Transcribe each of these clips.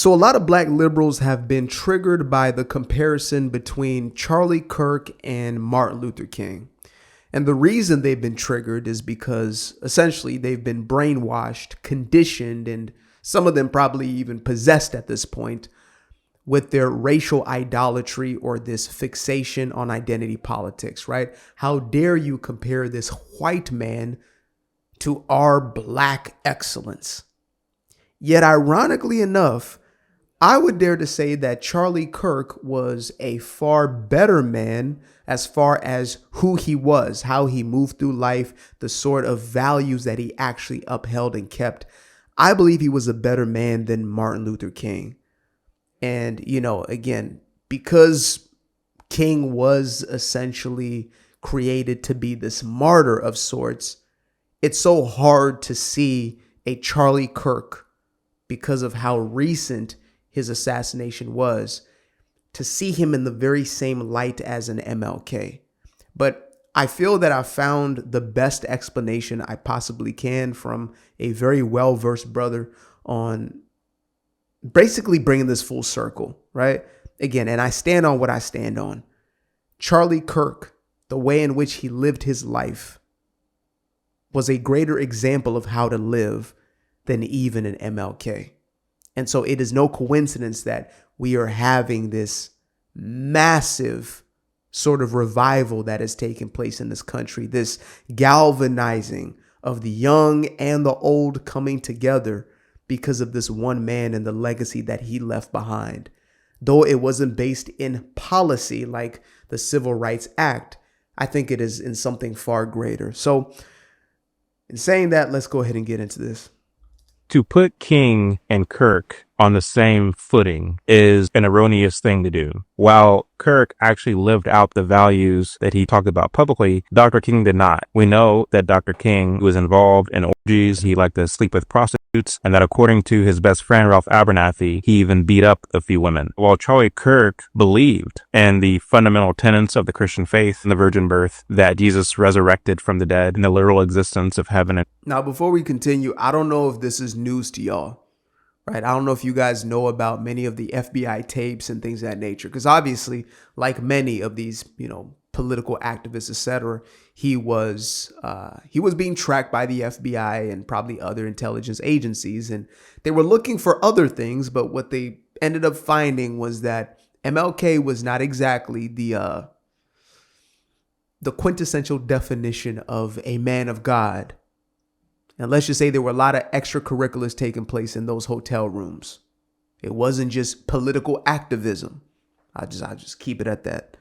So a lot of black liberals have been triggered by the comparison between Charlie Kirk and Martin Luther King. And the reason they've been triggered is because essentially they've been brainwashed, conditioned, and some of them probably even possessed at this point with their racial idolatry or this fixation on identity politics, right? How dare you compare this white man to our black excellence? Yet ironically enough, I would dare to say that Charlie Kirk was a far better man as far as who he was, how he moved through life, the sort of values that he actually upheld and kept. I believe he was a better man than Martin Luther King. And, again, because King was essentially created to be this martyr of sorts, it's so hard to see a Charlie Kirk, because of how recent his assassination was, to see him in the very same light as an MLK. But I feel that I found the best explanation I possibly can from a very well-versed brother on basically bringing this full circle, right? Again, and I stand on what I stand on. Charlie Kirk, the way in which he lived his life, was a greater example of how to live than even an MLK. And so it is no coincidence that we are having this massive sort of revival that has taken place in this country, this galvanizing of the young and the old coming together because of this one man and the legacy that he left behind. Though it wasn't based in policy like the Civil Rights Act, I think it is in something far greater. So in saying that, let's go ahead and get into this. To put King and Kirk on the same footing is an erroneous thing to do. While Kirk actually lived out the values that he talked about publicly, Dr. King did not. We know that Dr. King was involved in orgies. He liked to sleep with prostitutes, and that according to his best friend, Ralph Abernathy, he even beat up a few women. While Charlie Kirk believed in the fundamental tenets of the Christian faith and the virgin birth, that Jesus resurrected from the dead, and the literal existence of heaven. Now, before we continue, I don't know if this is news to y'all. Right. I don't know if you guys know about many of the FBI tapes and things of that nature, because obviously, like many of these, political activists, etc., he was being tracked by the FBI and probably other intelligence agencies, and they were looking for other things. But what they ended up finding was that MLK was not exactly the quintessential definition of a man of God. And let's just say there were a lot of extracurriculars taking place in those hotel rooms. It wasn't just political activism. I'll just keep it at that.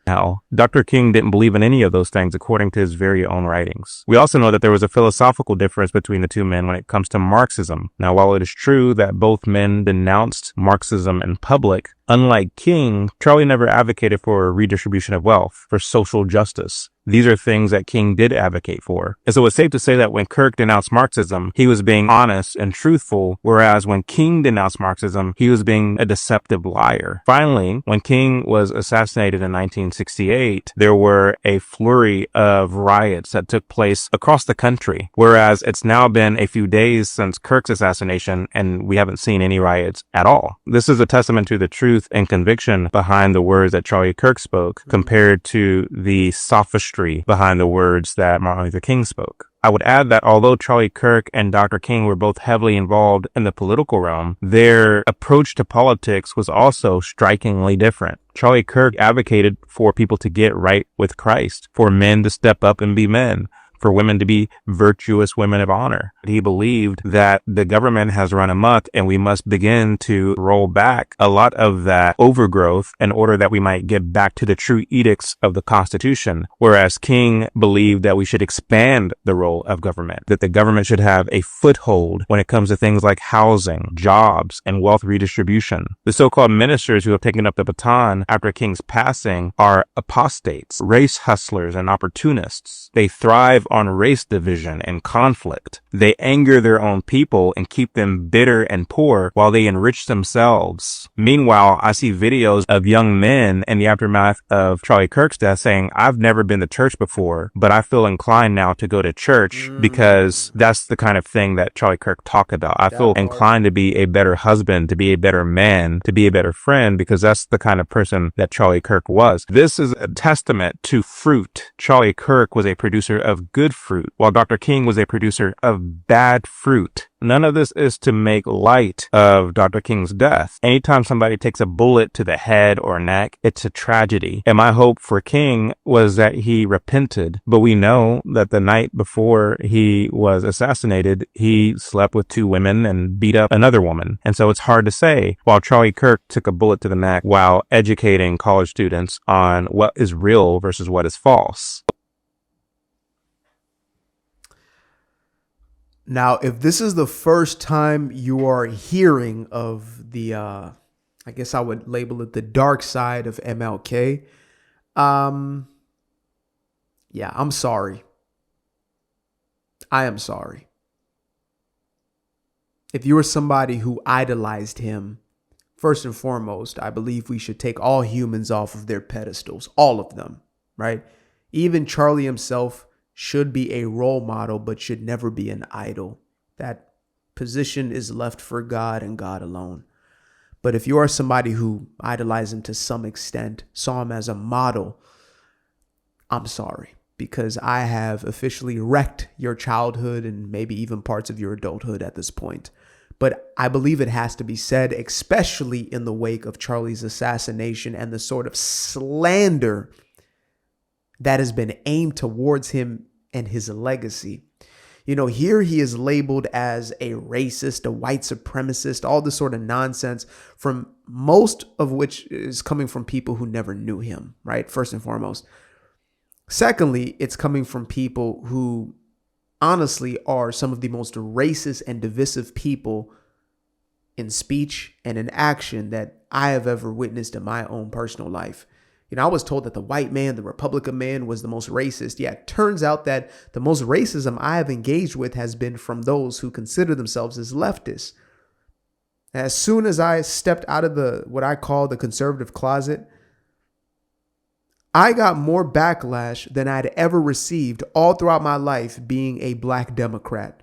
Now, Dr. King didn't believe in any of those things according to his very own writings. We also know that there was a philosophical difference between the two men when it comes to Marxism. Now, while it is true that both men denounced Marxism in public, unlike King, Charlie never advocated for a redistribution of wealth, for social justice. These are things that King did advocate for. And so it's safe to say that when Kirk denounced Marxism, he was being honest and truthful, whereas when King denounced Marxism, he was being a deceptive liar. Finally, when King was assassinated in 1968, there were a flurry of riots that took place across the country, whereas it's now been a few days since Kirk's assassination, and we haven't seen any riots at all. This is a testament to the truth and conviction behind the words that Charlie Kirk spoke compared to the sophistry behind the words that Martin Luther King spoke. I would add that although Charlie Kirk and Dr. King were both heavily involved in the political realm, their approach to politics was also strikingly different. Charlie Kirk advocated for people to get right with Christ, for men to step up and be men, for women to be virtuous women of honor. He believed that the government has run amok and we must begin to roll back a lot of that overgrowth in order that we might get back to the true edicts of the Constitution. Whereas King believed that we should expand the role of government, that the government should have a foothold when it comes to things like housing, jobs, and wealth redistribution. The so-called ministers who have taken up the baton after King's passing are apostates, race hustlers, and opportunists. They thrive on race division and conflict. They anger their own people and keep them bitter and poor while they enrich themselves. Meanwhile, I see videos of young men in the aftermath of Charlie Kirk's death saying, I've never been to church before, but I feel inclined now to go to church because that's the kind of thing that Charlie Kirk talked about. I feel inclined to be a better husband, to be a better man, to be a better friend, because that's the kind of person that Charlie Kirk was. This is a testament to fruit. Charlie Kirk was a producer of good fruit, while Dr. King was a producer of bad fruit. None of this is to make light of Dr. King's death. Anytime somebody takes a bullet to the head or neck, it's a tragedy. And my hope for King was that he repented. But we know that the night before he was assassinated, he slept with 2 women and beat up another woman. And so it's hard to say, while Charlie Kirk took a bullet to the neck while educating college students on what is real versus what is false. Now, if this is the first time you are hearing of the, I guess I would label it the dark side of MLK, yeah, I'm sorry. I am sorry. If you were somebody who idolized him, first and foremost, I believe we should take all humans off of their pedestals, all of them, right? Even Charlie himself should be a role model, but should never be an idol. That position is left for God and God alone. But if you are somebody who idolized him to some extent, saw him as a model, I'm sorry, because I have officially wrecked your childhood and maybe even parts of your adulthood at this point. But I believe it has to be said, especially in the wake of Charlie's assassination and the sort of slander that has been aimed towards him and his legacy. You know, here he is labeled as a racist, a white supremacist, all this sort of nonsense, from most of which is coming from people who never knew him, right? First and foremost. Secondly, it's coming from people who honestly are some of the most racist and divisive people in speech and in action that I have ever witnessed in my own personal life. You know, I was told that the white man, the Republican man, was the most racist. Yeah, it turns out that the most racism I have engaged with has been from those who consider themselves as leftists. As soon as I stepped out of what I call the conservative closet, I got more backlash than I'd ever received all throughout my life being a black Democrat.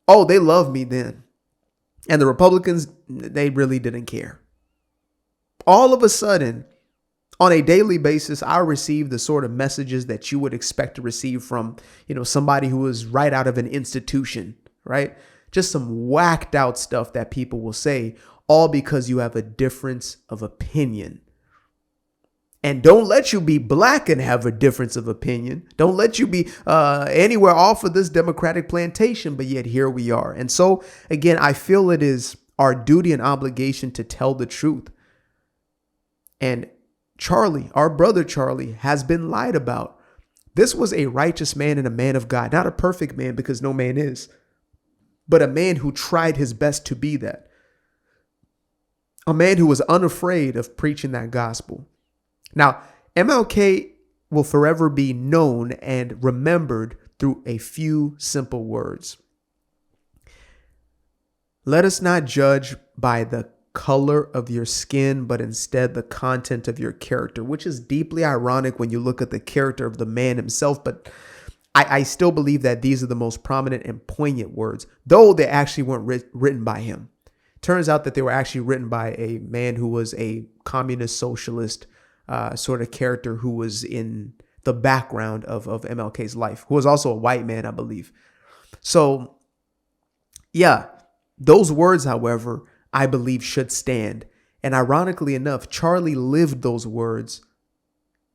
Oh, they loved me then. And the Republicans, they really didn't care. All of a sudden, on a daily basis, I receive the sort of messages that you would expect to receive from, you know, somebody who is right out of an institution, right? Just some whacked out stuff that people will say, all because you have a difference of opinion. And don't let you be black and have a difference of opinion. Don't let you be anywhere off of this Democratic plantation, but yet here we are. And so, again, I feel it is our duty and obligation to tell the truth. And Charlie, our brother Charlie, has been lied about. This was a righteous man and a man of God, not a perfect man because no man is, but a man who tried his best to be that. A man who was unafraid of preaching that gospel. Now, MLK will forever be known and remembered through a few simple words. Let us not judge by the color of your skin, but instead the content of your character, which is deeply ironic when you look at the character of the man himself. But I still believe that these are the most prominent and poignant words, though they actually weren't written by him. Turns out that they were actually written by a man who was a communist socialist sort of character who was in the background of MLK's life, who was also a white man, I believe. So, yeah, those words, however, I believe should stand. And ironically enough, Charlie lived those words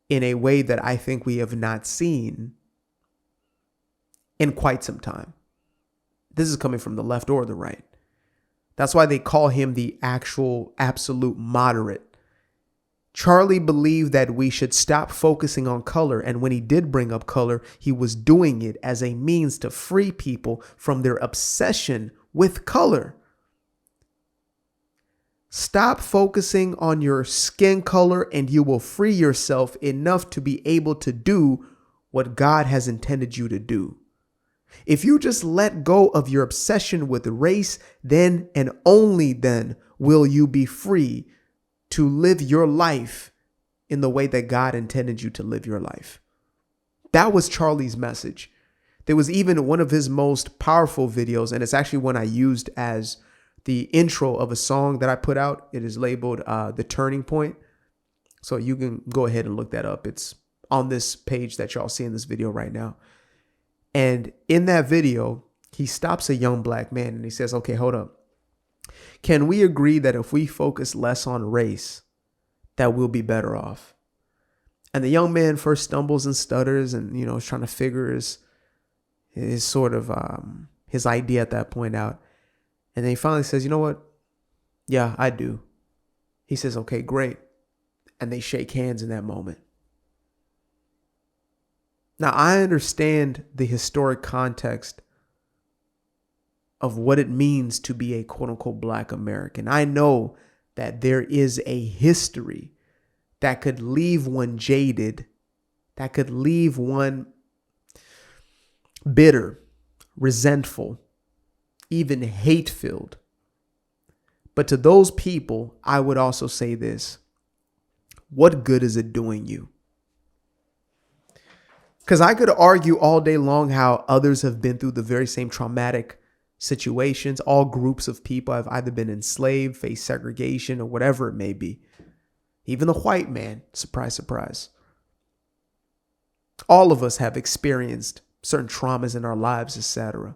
in a way that I think we have not seen in quite some time. This is coming from the left or the right. That's why they call him the actual absolute moderate. Charlie believed that we should stop focusing on color. And when he did bring up color, he was doing it as a means to free people from their obsession with color. Stop focusing on your skin color and you will free yourself enough to be able to do what God has intended you to do. If you just let go of your obsession with race, then and only then will you be free to live your life in the way that God intended you to live your life. That was Charlie's message. There was even one of his most powerful videos, and it's actually one I used as the intro of a song that I put out. It is labeled The Turning Point. So you can go ahead and look that up. It's on this page that y'all see in this video right now. And in that video, he stops a young black man and he says, okay, hold up. Can we agree that if we focus less on race, that we'll be better off? And the young man first stumbles and stutters and, is trying to figure his sort of his idea at that point out. And then he finally says, you know what? Yeah, I do. He says, okay, great. And they shake hands in that moment. Now, I understand the historic context of what it means to be a quote unquote Black American. I know that there is a history that could leave one jaded, that could leave one bitter, resentful, even hate-filled. But to those people, I would also say this: what good is it doing you? Because I could argue all day long how others have been through the very same traumatic situations. All groups of people have either been enslaved, faced segregation, or whatever it may be. Even the white man, surprise, surprise. All of us have experienced certain traumas in our lives, etc.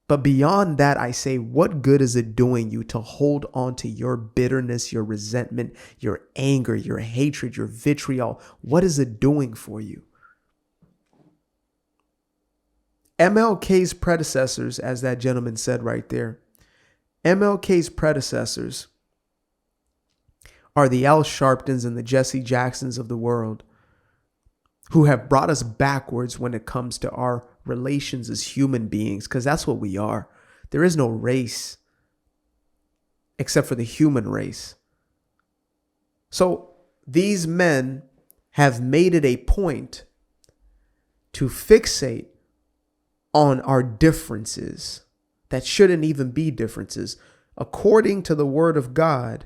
But beyond that, I say, what good is it doing you to hold on to your bitterness, your resentment, your anger, your hatred, your vitriol? What is it doing for you? MLK's predecessors, as that gentleman said right there, MLK's predecessors are the Al Sharptons and the Jesse Jacksons of the world, who have brought us backwards when it comes to our relations as human beings, because that's what we are. There is no race except for the human race. So these men have made it a point to fixate on our differences that shouldn't even be differences. According to the word of God,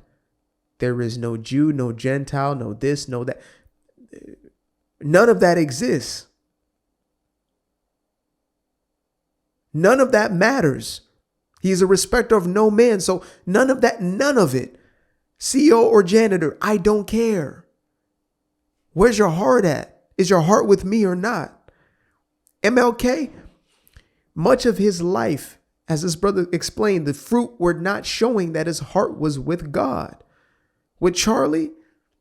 there is no Jew, no Gentile, no this, no that. None of that exists. None of that matters. He is a respecter of no man. So none of that, none of it. CEO or janitor, I don't care. Where's your heart at? Is your heart with me or not? MLK, much of his life, as his brother explained, the fruit were not showing that his heart was with God. With Charlie,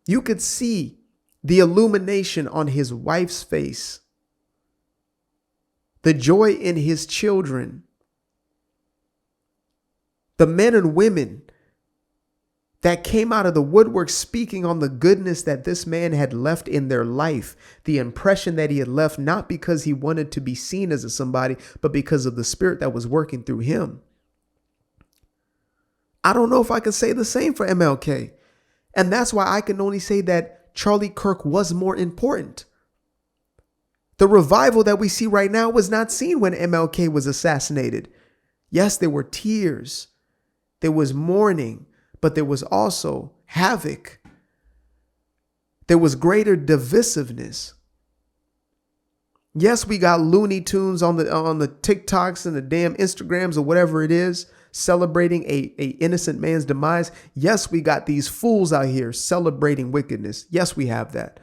you could see the illumination on his wife's face, the joy in his children, the men and women that came out of the woodwork speaking on the goodness that this man had left in their life, the impression that he had left, not because he wanted to be seen as a somebody, but because of the spirit that was working through him. I don't know if I can say the same for MLK. And that's why I can only say that Charlie Kirk was more important. The revival that we see right now was not seen when MLK was assassinated. Yes, there were tears. There was mourning, but there was also havoc. There was greater divisiveness. Yes, we got Looney Tunes on the TikToks and the damn Instagrams or whatever it is, celebrating a innocent man's demise. Yes, we got these fools out here celebrating wickedness. Yes, we have that.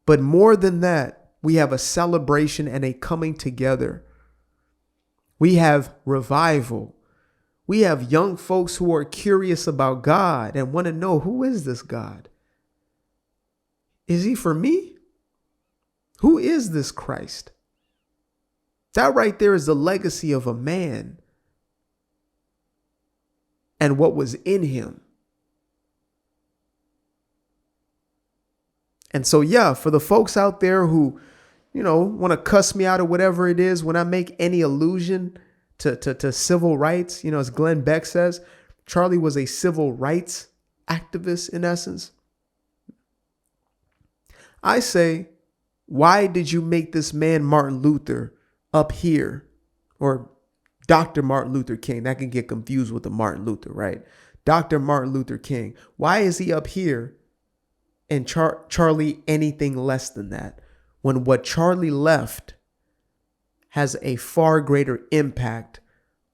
But more than that, we have a celebration and a coming together. We have revival. We have young folks who are curious about God and want to know, who is this God? Is he for me? Who is this Christ? That right there is the legacy of a man and what was in him. And so, yeah, for the folks out there who, want to cuss me out or whatever it is, when I make any allusion to civil rights, as Glenn Beck says, Charlie was a civil rights activist in essence. I say, Why did you make this man Martin Luther up here? Or Dr. Martin Luther King. That can get confused with the Martin Luther, right? Dr. Martin Luther King. Why is he up here and Charlie anything less than that? When what Charlie left has a far greater impact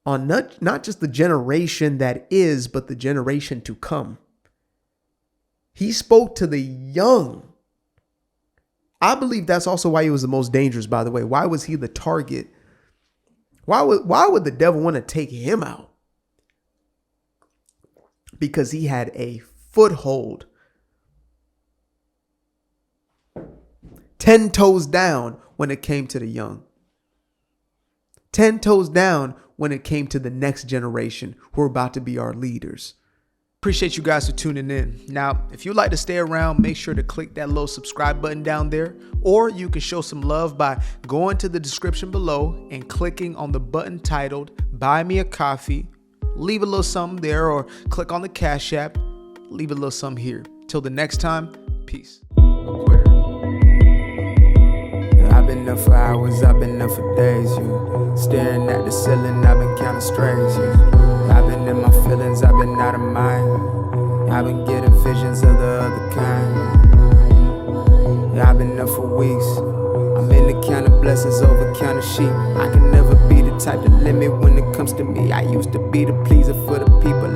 on not just the generation that is, but the generation to come. He spoke to the young. I believe that's also why he was the most dangerous, by the way. Why was he the target? Why would the devil want to take him out? Because he had a foothold 10 toes down when it came to the young. 10 toes down when it came to the next generation who are about to be our leaders. Appreciate you guys for tuning in. Now, if you'd like to stay around, make sure to click that little subscribe button down there, or you can show some love by going to the description below and clicking on the button titled Buy Me a Coffee. Leave a little something there, or click on the Cash App. Leave a little something here. Till the next time, peace. I've been up for hours, I've been up for days, you staring at the ceiling, I've been counting strays, you I've been in my feelings, I've been out of mind, I've been getting visions of the other kind. Yeah, I've been up for weeks, I'm in the count of blessings over count of sheep. I can never be the type to limit when it comes to me. I used to be the pleaser for the people